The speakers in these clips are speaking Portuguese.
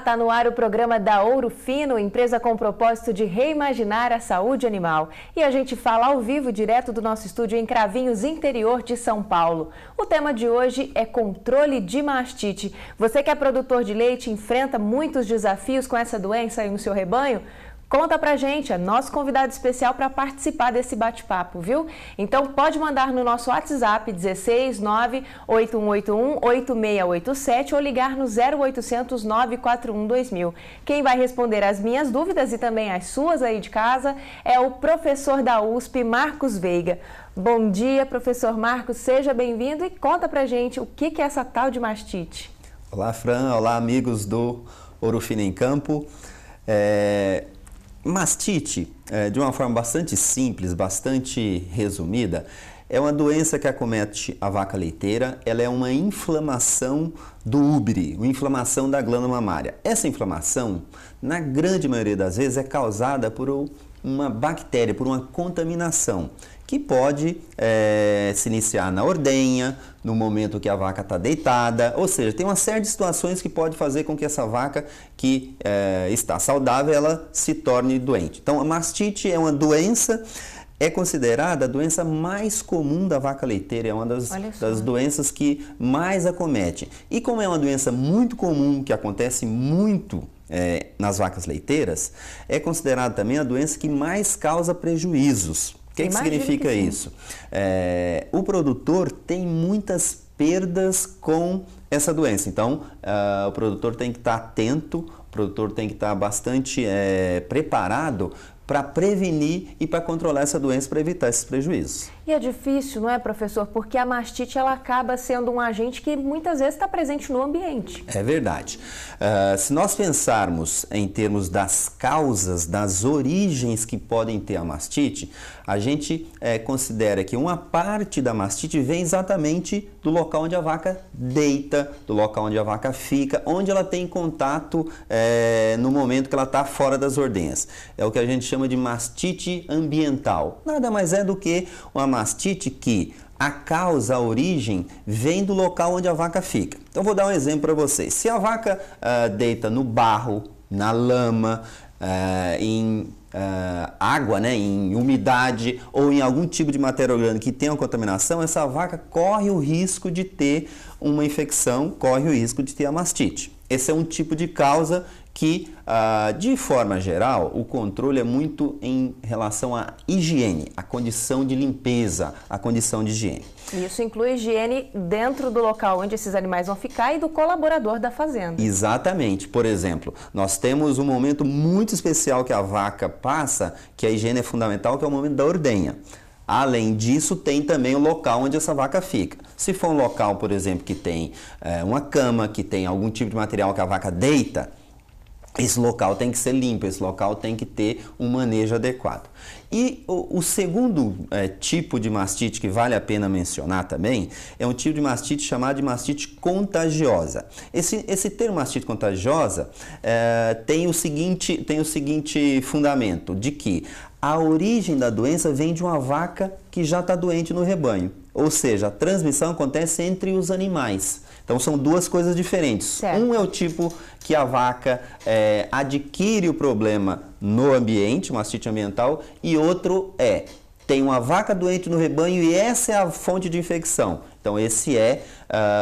tá no ar o programa da Ouro Fino, empresa com o propósito de reimaginar a saúde animal. E a gente fala ao vivo, direto do nosso estúdio em Cravinhos, interior de São Paulo. O tema de hoje é controle de mastite. Você que é produtor de leite enfrenta muitos desafios com essa doença aí no seu rebanho? Conta pra gente, é nosso convidado especial para participar desse bate-papo, viu? Então pode mandar no nosso WhatsApp 16 98181 8687 ou ligar no 0800 941 2000. Quem vai responder as minhas dúvidas e também as suas aí de casa é o professor da USP, Marcos Veiga. Bom dia, professor Marcos, seja bem-vindo e conta pra gente o que é essa tal de mastite. Olá, Fran, olá amigos do Ouro Fino em Campo. Mastite, de uma forma bastante simples, bastante resumida, é uma doença que acomete a vaca leiteira. Ela é uma inflamação do úbere, uma inflamação da glândula mamária. Essa inflamação, na grande maioria das vezes, é causada por uma bactéria, por uma contaminação, que pode se iniciar na ordenha, no momento que a vaca está deitada, ou seja, tem uma série de situações que pode fazer com que essa vaca que está saudável, ela se torne doente. Então, a mastite é uma doença, é considerada a doença mais comum da vaca leiteira, é uma das doenças que mais acomete. E como é uma doença muito comum, que acontece muito nas vacas leiteiras, é considerada também a doença que mais causa prejuízos. O que significa isso? O produtor tem muitas perdas com essa doença, então o produtor tem que estar atento, o produtor tem que estar bastante preparado para prevenir e para controlar essa doença, para evitar esses prejuízos. E é difícil, não é, professor? Porque a mastite ela acaba sendo um agente que muitas vezes está presente no ambiente. É verdade. Se nós pensarmos em termos das causas, das origens que podem ter a mastite, a gente considera que uma parte da mastite vem exatamente do local onde a vaca deita, do local onde a vaca fica, onde ela tem contato no momento que ela está fora das ordenhas. É o que a gente chama de mastite ambiental. Nada mais é do que uma mastite que a causa, a origem, vem do local onde a vaca fica. Então, vou dar um exemplo para vocês. Se a vaca deita no barro, na lama, em água, em umidade ou em algum tipo de matéria orgânica que tenha uma contaminação, essa vaca corre o risco de ter uma infecção, corre o risco de ter a mastite. Esse é um tipo de causa que, de forma geral, o controle é muito em relação à higiene, à condição de limpeza, à condição de higiene. Isso inclui higiene dentro do local onde esses animais vão ficar e do colaborador da fazenda. Exatamente. Por exemplo, nós temos um momento muito especial que a vaca passa, que a higiene é fundamental, que é o momento da ordenha. Além disso, tem também o local onde essa vaca fica. Se for um local, por exemplo, que tem uma cama, que tem algum tipo de material que a vaca deita, esse local tem que ser limpo, esse local tem que ter um manejo adequado. E o segundo tipo de mastite que vale a pena mencionar também é um tipo de mastite chamado de mastite contagiosa. Esse termo mastite contagiosa tem o seguinte fundamento, de que a origem da doença vem de uma vaca que já está doente no rebanho. Ou seja, a transmissão acontece entre os animais. Então, são duas coisas diferentes. Certo. Um é o tipo que a vaca adquire o problema no ambiente, mastite ambiental, e outro tem uma vaca doente no rebanho e essa é a fonte de infecção. Então, esse é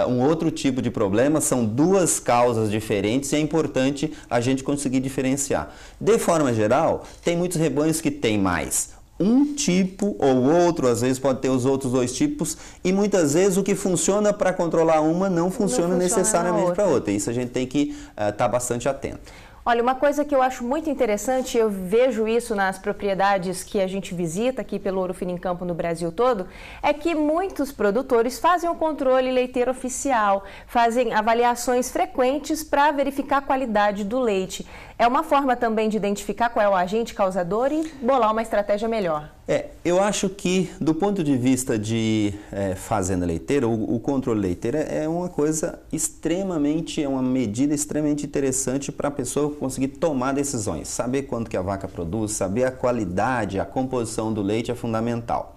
um outro tipo de problema, são duas causas diferentes e é importante a gente conseguir diferenciar. De forma geral, tem muitos rebanhos que têm mais um tipo ou outro, às vezes pode ter os outros dois tipos, e muitas vezes o que funciona para controlar uma não funciona necessariamente para outra. Isso a gente tem que estar bastante atento. Olha, uma coisa que eu acho muito interessante, eu vejo isso nas propriedades que a gente visita aqui pelo Ouro Fino em Campo no Brasil todo, é que muitos produtores fazem o controle leiteiro oficial, fazem avaliações frequentes para verificar a qualidade do leite. É uma forma também de identificar qual é o agente causador e bolar uma estratégia melhor. Eu acho que, do ponto de vista de fazenda leiteira, o controle leiteiro é uma coisa é uma medida extremamente interessante para a pessoa conseguir tomar decisões. Saber quanto que a vaca produz, saber a qualidade, a composição do leite é fundamental.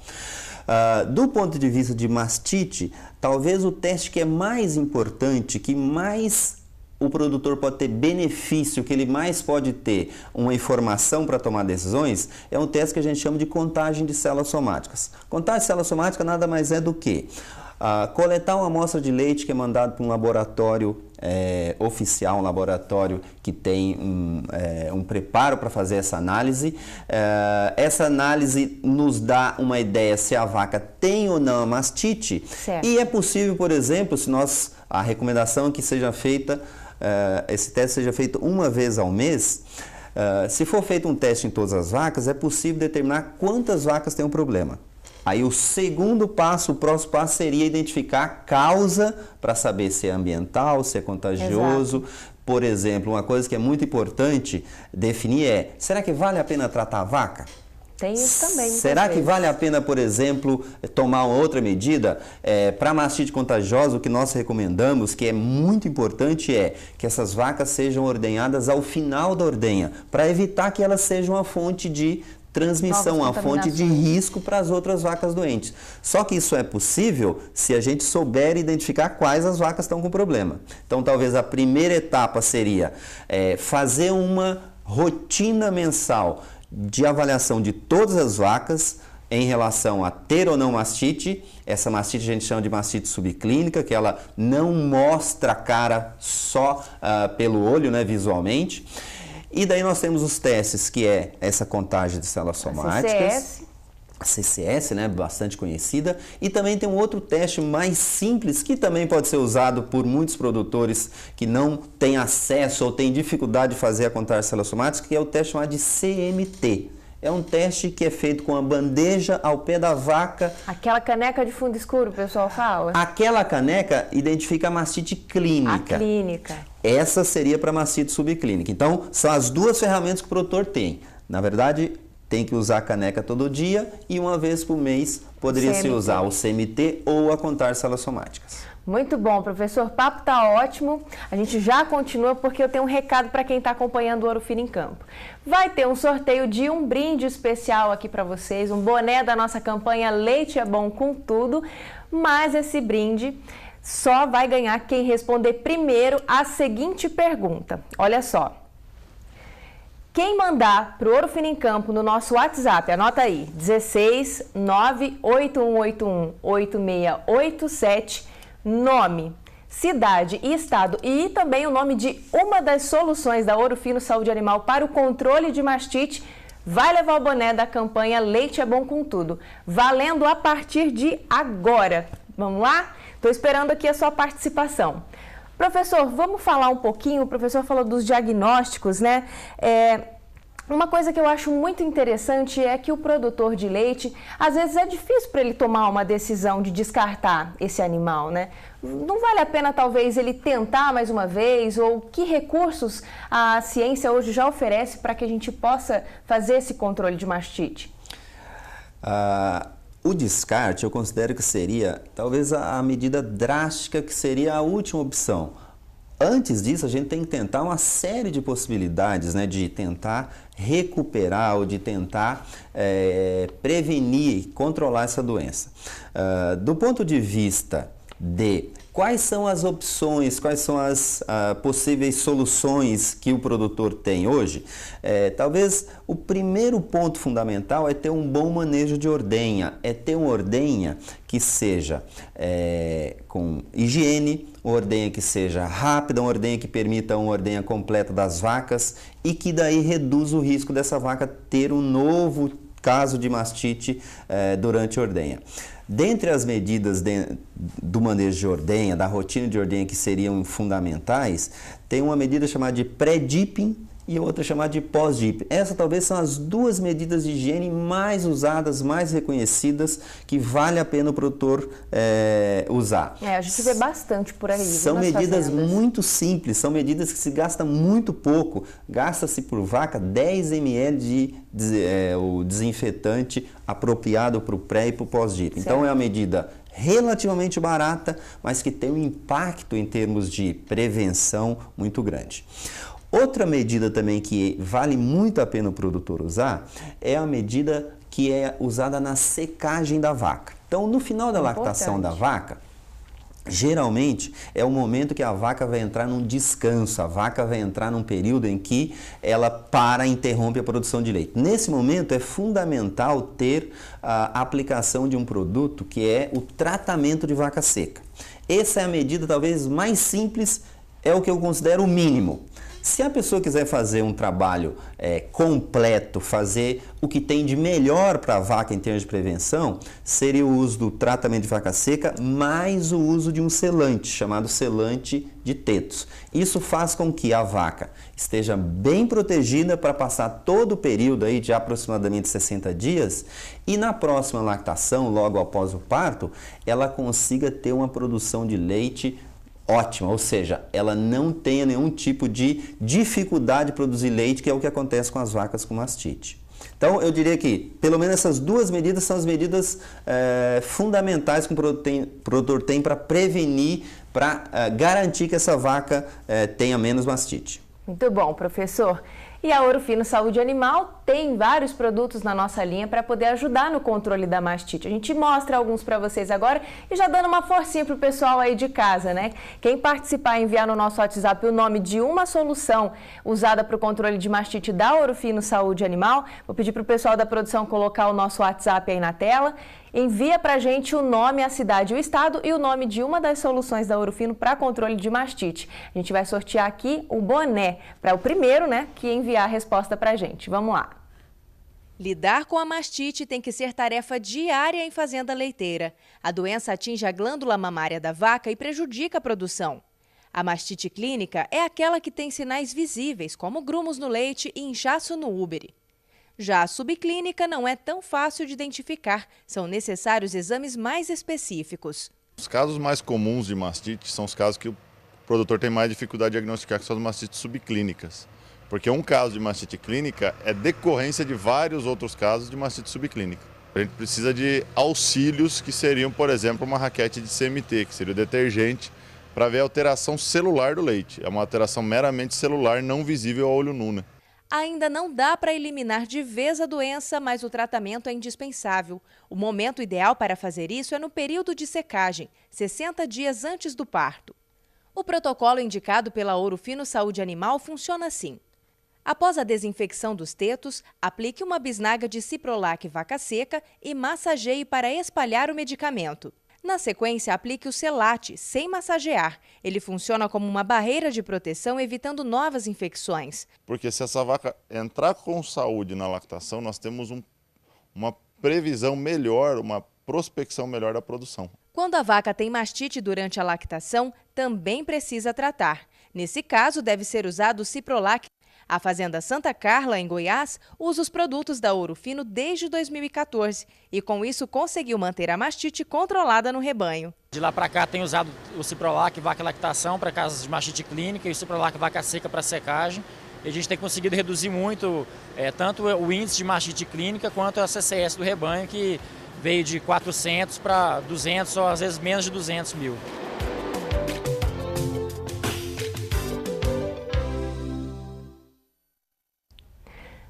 Do ponto de vista de mastite, talvez o teste que é mais importante, que mais o produtor pode ter benefício, que ele mais pode ter uma informação para tomar decisões, é um teste que a gente chama de contagem de células somáticas. Contagem de células somáticas nada mais é do que coletar uma amostra de leite que é mandado para um laboratório oficial, um laboratório que tem um preparo para fazer essa análise. Essa análise nos dá uma ideia se a vaca tem ou não a mastite. Certo. E é possível, por exemplo, a recomendação é que seja feita, esse teste seja feito uma vez ao mês. Se for feito um teste em todas as vacas, é possível determinar quantas vacas têm um problema. Aí o segundo passo, o próximo passo seria identificar a causa para saber se é ambiental, se é contagioso. Exato. Por exemplo, uma coisa que é muito importante definir será que vale a pena tratar a vaca? Tem isso também. Será que vale a pena, por exemplo, tomar uma outra medida? Para mastite contagiosa, o que nós recomendamos, que é muito importante, é que essas vacas sejam ordenhadas ao final da ordenha, para evitar que elas sejam uma fonte de transmissão, a fonte de risco para as outras vacas doentes. Só que isso é possível se a gente souber identificar quais as vacas estão com problema. Então, talvez a primeira etapa seria fazer uma rotina mensal de avaliação de todas as vacas em relação a ter ou não mastite. Essa mastite a gente chama de mastite subclínica, que ela não mostra a cara só pelo olho, né, visualmente. E daí nós temos os testes, que é essa contagem de células somáticas. A CCS, né, bastante conhecida. E também tem um outro teste mais simples, que também pode ser usado por muitos produtores que não têm acesso ou têm dificuldade de fazer a contagem de células somáticas, que é o teste chamado de CMT. É um teste que é feito com a bandeja ao pé da vaca. Aquela caneca de fundo escuro, o pessoal fala? Aquela caneca identifica a mastite clínica. A clínica. Essa seria para mastite subclínica. Então, são as duas ferramentas que o produtor tem. Na verdade, tem que usar a caneca todo dia e uma vez por mês poderia se usar o CMT ou a contagem de células somáticas. Muito bom, professor. O papo está ótimo. A gente já continua porque eu tenho um recado para quem está acompanhando o Ouro Fino em Campo. Vai ter um sorteio de um brinde especial aqui para vocês, um boné da nossa campanha Leite é Bom com Tudo, mas esse brinde só vai ganhar quem responder primeiro a seguinte pergunta. Olha só. Quem mandar para o Ouro Fino em Campo no nosso WhatsApp, anota aí, 16 98181 8687, nome, cidade e estado e também o nome de uma das soluções da Ouro Fino Saúde Animal para o controle de mastite, vai levar o boné da campanha Leite é Bom com Tudo, valendo a partir de agora. Vamos lá? Estou esperando aqui a sua participação. Professor, vamos falar um pouquinho, o professor falou dos diagnósticos, né? Uma coisa que eu acho muito interessante é que o produtor de leite, às vezes é difícil para ele tomar uma decisão de descartar esse animal, né? Não vale a pena talvez ele tentar mais uma vez, ou que recursos a ciência hoje já oferece para que a gente possa fazer esse controle de mastite? O descarte eu considero que seria talvez a medida drástica, que seria a última opção. Antes disso, a gente tem que tentar uma série de possibilidades, né, de tentar recuperar ou de tentar prevenir, controlar essa doença. Do ponto de vista de quais são as opções, quais são as possíveis soluções que o produtor tem hoje, talvez o primeiro ponto fundamental é ter um bom manejo de ordenha, é ter uma ordenha que seja com higiene, uma ordenha que seja rápida, uma ordenha que permita uma ordenha completa das vacas e que daí reduz o risco dessa vaca ter um novo caso de mastite durante a ordenha. Dentre as medidas do manejo de ordenha, da rotina de ordenha que seriam fundamentais, tem uma medida chamada de pré-dipping e outra chamada de pós-dipping. Essas talvez são as duas medidas de higiene mais usadas, mais reconhecidas, que vale a pena o produtor usar. A gente vê bastante por aí. São medidas muito simples, são medidas que se gasta muito pouco. Gasta-se por vaca 10 ml de o desinfetante apropriado para o pré e para o pós-dipping. Então é uma medida relativamente barata, mas que tem um impacto em termos de prevenção muito grande. Outra medida também que vale muito a pena o produtor usar é a medida que é usada na secagem da vaca. Então, no final da lactação da vaca, geralmente é o momento que a vaca vai entrar num descanso, a vaca vai entrar num período em que ela interrompe a produção de leite. Nesse momento é fundamental ter a aplicação de um produto que é o tratamento de vaca seca. Essa é a medida talvez mais simples, é o que eu considero o mínimo. Se a pessoa quiser fazer um trabalho completo, fazer o que tem de melhor para a vaca em termos de prevenção, seria o uso do tratamento de vaca seca mais o uso de um selante, chamado selante de tetos. Isso faz com que a vaca esteja bem protegida para passar todo o período aí de aproximadamente 60 dias e na próxima lactação, logo após o parto, ela consiga ter uma produção de leite ótima, ou seja, ela não tenha nenhum tipo de dificuldade de produzir leite, que é o que acontece com as vacas com mastite. Então, eu diria que, pelo menos essas duas medidas são as medidas fundamentais que o produtor tem para prevenir, para garantir que essa vaca tenha menos mastite. Muito bom, professor. E a Ouro Fino Saúde Animal tem vários produtos na nossa linha para poder ajudar no controle da mastite. A gente mostra alguns para vocês agora e já dando uma forcinha para o pessoal aí de casa, né? Quem participar e enviar no nosso WhatsApp o nome de uma solução usada para o controle de mastite da Ouro Fino Saúde Animal, vou pedir para o pessoal da produção colocar o nosso WhatsApp aí na tela. Envia para a gente o nome, a cidade, o estado e o nome de uma das soluções da Ouro Fino para controle de mastite. A gente vai sortear aqui o boné para o primeiro, né, que enviar a resposta para a gente. Vamos lá. Lidar com a mastite tem que ser tarefa diária em fazenda leiteira. A doença atinge a glândula mamária da vaca e prejudica a produção. A mastite clínica é aquela que tem sinais visíveis, como grumos no leite e inchaço no úbere. Já a subclínica não é tão fácil de identificar, são necessários exames mais específicos. Os casos mais comuns de mastite são os casos que o produtor tem mais dificuldade de diagnosticar, que são as mastites subclínicas. Porque um caso de mastite clínica é decorrência de vários outros casos de mastite subclínica. A gente precisa de auxílios que seriam, por exemplo, uma raquete de CMT, que seria o detergente, para ver a alteração celular do leite. É uma alteração meramente celular, não visível ao olho nu, né? Ainda não dá para eliminar de vez a doença, mas o tratamento é indispensável. O momento ideal para fazer isso é no período de secagem, 60 dias antes do parto. O protocolo indicado pela Ouro Fino Saúde Animal funciona assim. Após a desinfecção dos tetos, aplique uma bisnaga de Ciprolac vaca seca e massageie para espalhar o medicamento. Na sequência, aplique o selate, sem massagear. Ele funciona como uma barreira de proteção, evitando novas infecções. Porque se essa vaca entrar com saúde na lactação, nós temos uma previsão melhor, uma prospecção melhor da produção. Quando a vaca tem mastite durante a lactação, também precisa tratar. Nesse caso, deve ser usado o Ciprolac. A Fazenda Santa Carla, em Goiás, usa os produtos da Ouro Fino desde 2014 e, com isso, conseguiu manter a mastite controlada no rebanho. De lá para cá, tem usado o Ciprolac vaca lactação para casos de mastite clínica e o Ciprolac vaca seca para secagem. E a gente tem conseguido reduzir muito tanto o índice de mastite clínica quanto a CCS do rebanho, que veio de 400 para 200 ou às vezes menos de 200 mil.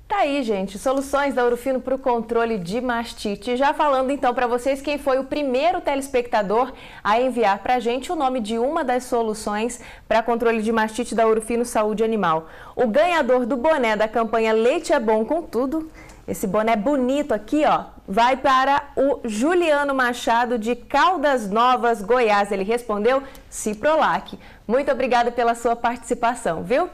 Tá aí, gente, soluções da Ouro Fino para o controle de mastite. Já falando então para vocês quem foi o primeiro telespectador a enviar para a gente o nome de uma das soluções para controle de mastite da Ouro Fino Saúde Animal. O ganhador do boné da campanha Leite é Bom com Tudo, esse boné bonito aqui, ó, vai para o Juliano Machado de Caldas Novas, Goiás. Ele respondeu Ciprolac. Muito obrigada pela sua participação, viu?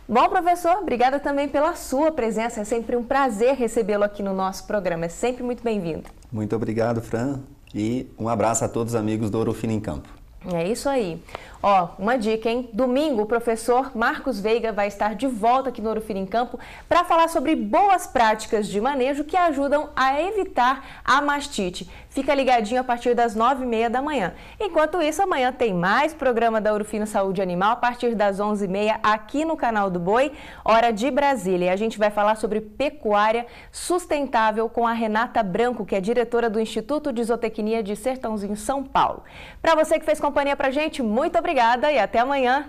Bom, professor, obrigada também pela sua presença. É sempre um prazer recebê-lo aqui no nosso programa. É sempre muito bem-vindo. Muito obrigado, Fran. E um abraço a todos os amigos do Ouro Fino em Campo. É isso aí. Ó, uma dica, hein? Domingo, o professor Marcos Veiga vai estar de volta aqui no Ouro Fino em Campo para falar sobre boas práticas de manejo que ajudam a evitar a mastite. Fica ligadinho a partir das 9h30 da manhã. Enquanto isso, amanhã tem mais programa da Ouro Fino Saúde Animal a partir das 11h30 aqui no canal do Boi, hora de Brasília. E a gente vai falar sobre pecuária sustentável com a Renata Branco, que é diretora do Instituto de Zootecnia de Sertãozinho, São Paulo. Para você que fez companhia pra gente, muito obrigada e até amanhã.